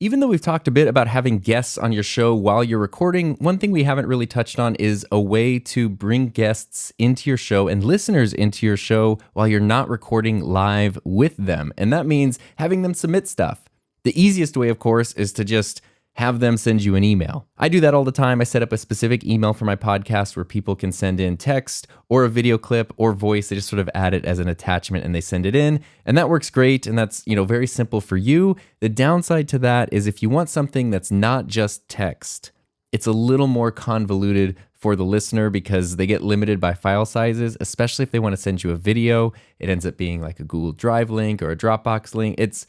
Even though we've talked a bit about having guests on your show while you're recording, one thing we haven't really touched on is a way to bring guests into your show and listeners into your show while you're not recording live with them. And that means having them submit stuff. The easiest way, of course, is to just have them send you an email. I do that all the time. I set up a specific email for my podcast where people can send in text or a video clip or voice. They just sort of add it as an attachment and they send it in. And that works great. And that's, very simple for you. The downside to that is if you want something that's not just text, it's a little more convoluted for the listener because they get limited by file sizes, especially if they want to send you a video. It ends up being like a Google Drive link or a Dropbox link. It's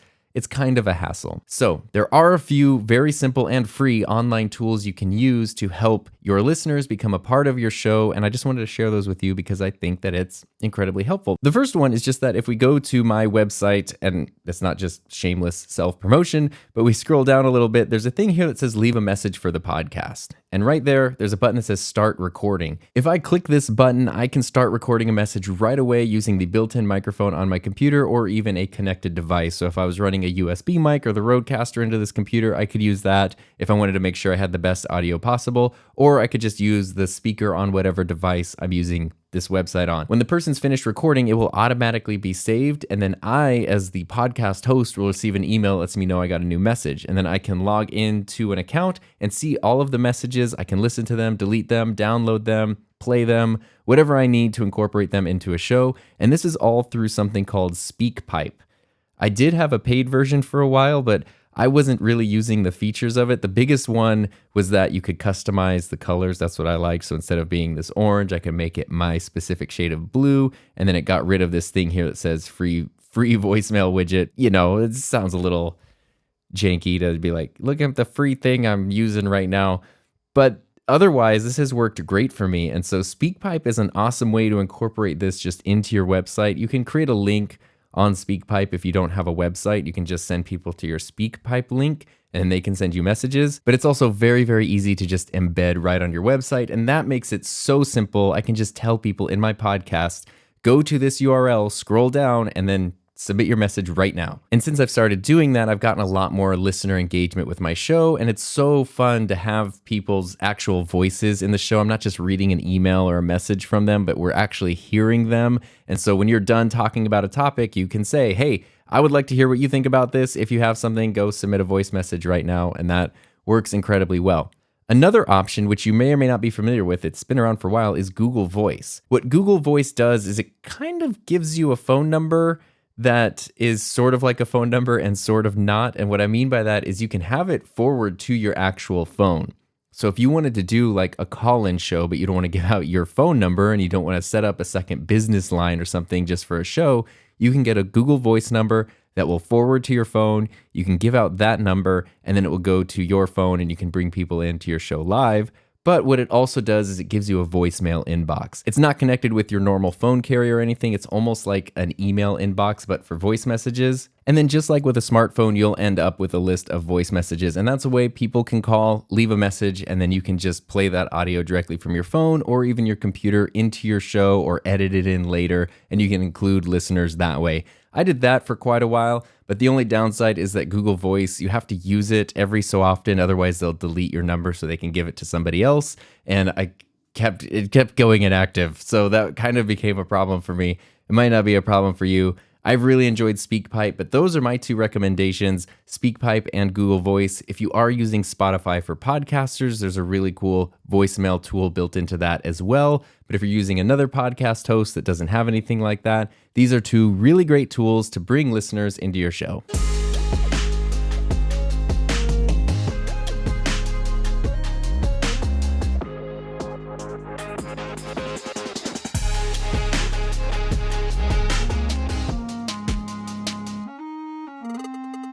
kind of a hassle. So there are a few very simple and free online tools you can use to help your listeners become a part of your show. And I just wanted to share those with you because I think that it's incredibly helpful. The first one is just that if we go to my website, and it's not just shameless self-promotion, but we scroll down a little bit, there's a thing here that says leave a message for the podcast. And right there's a button that says start recording. If I click this button, I can start recording a message right away using the built-in microphone on my computer or even a connected device. So if I was running a USB mic or the Rodecaster into this computer, I could use that if I wanted to make sure I had the best audio possible, or I could just use the speaker on whatever device I'm using this website on. When the person's finished recording, it will automatically be saved, and then I, as the podcast host, will receive an email that lets me know I got a new message, and then I can log into an account and see all of the messages. I can listen to them, delete them, download them, play them, whatever I need to incorporate them into a show, and this is all through something called SpeakPipe. I did have a paid version for a while, but I wasn't really using the features of it. The biggest one was that you could customize the colors. That's what I like. So instead of being this orange, I could make it my specific shade of blue. And then it got rid of this thing here that says free voicemail widget. It sounds a little janky to be like, look at the free thing I'm using right now. But otherwise, this has worked great for me. And so SpeakPipe is an awesome way to incorporate this just into your website. You can create a link on SpeakPipe. If you don't have a website, you can just send people to your SpeakPipe link and they can send you messages. But it's also very, very easy to just embed right on your website. And that makes it so simple. I can just tell people in my podcast, go to this URL, scroll down, and then submit your message right now. And since I've started doing that, I've gotten a lot more listener engagement with my show. And it's so fun to have people's actual voices in the show. I'm not just reading an email or a message from them, but we're actually hearing them. And so when you're done talking about a topic, you can say, hey, I would like to hear what you think about this. If you have something, go submit a voice message right now. And that works incredibly well. Another option, which you may or may not be familiar with, it's been around for a while, is Google Voice. What Google Voice does is it kind of gives you a phone number that is sort of like a phone number and sort of not. And what I mean by that is you can have it forward to your actual phone. So if you wanted to do like a call-in show, but you don't want to give out your phone number and you don't want to set up a second business line or something just for a show, you can get a Google Voice number that will forward to your phone. You can give out that number and then it will go to your phone and you can bring people into your show live. But what it also does is it gives you a voicemail inbox. It's not connected with your normal phone carrier or anything. It's almost like an email inbox, but for voice messages. And then just like with a smartphone, you'll end up with a list of voice messages. And that's a way people can call, leave a message, and then you can just play that audio directly from your phone or even your computer into your show or edit it in later. And you can include listeners that way. I did that for quite a while, but the only downside is that Google Voice, you have to use it every so often. Otherwise, they'll delete your number so they can give it to somebody else. And it kept going inactive. So that kind of became a problem for me. It might not be a problem for you. I've really enjoyed SpeakPipe, but those are my two recommendations, SpeakPipe and Google Voice. If you are using Spotify for podcasters, there's a really cool voicemail tool built into that as well. But if you're using another podcast host that doesn't have anything like that, these are two really great tools to bring listeners into your show.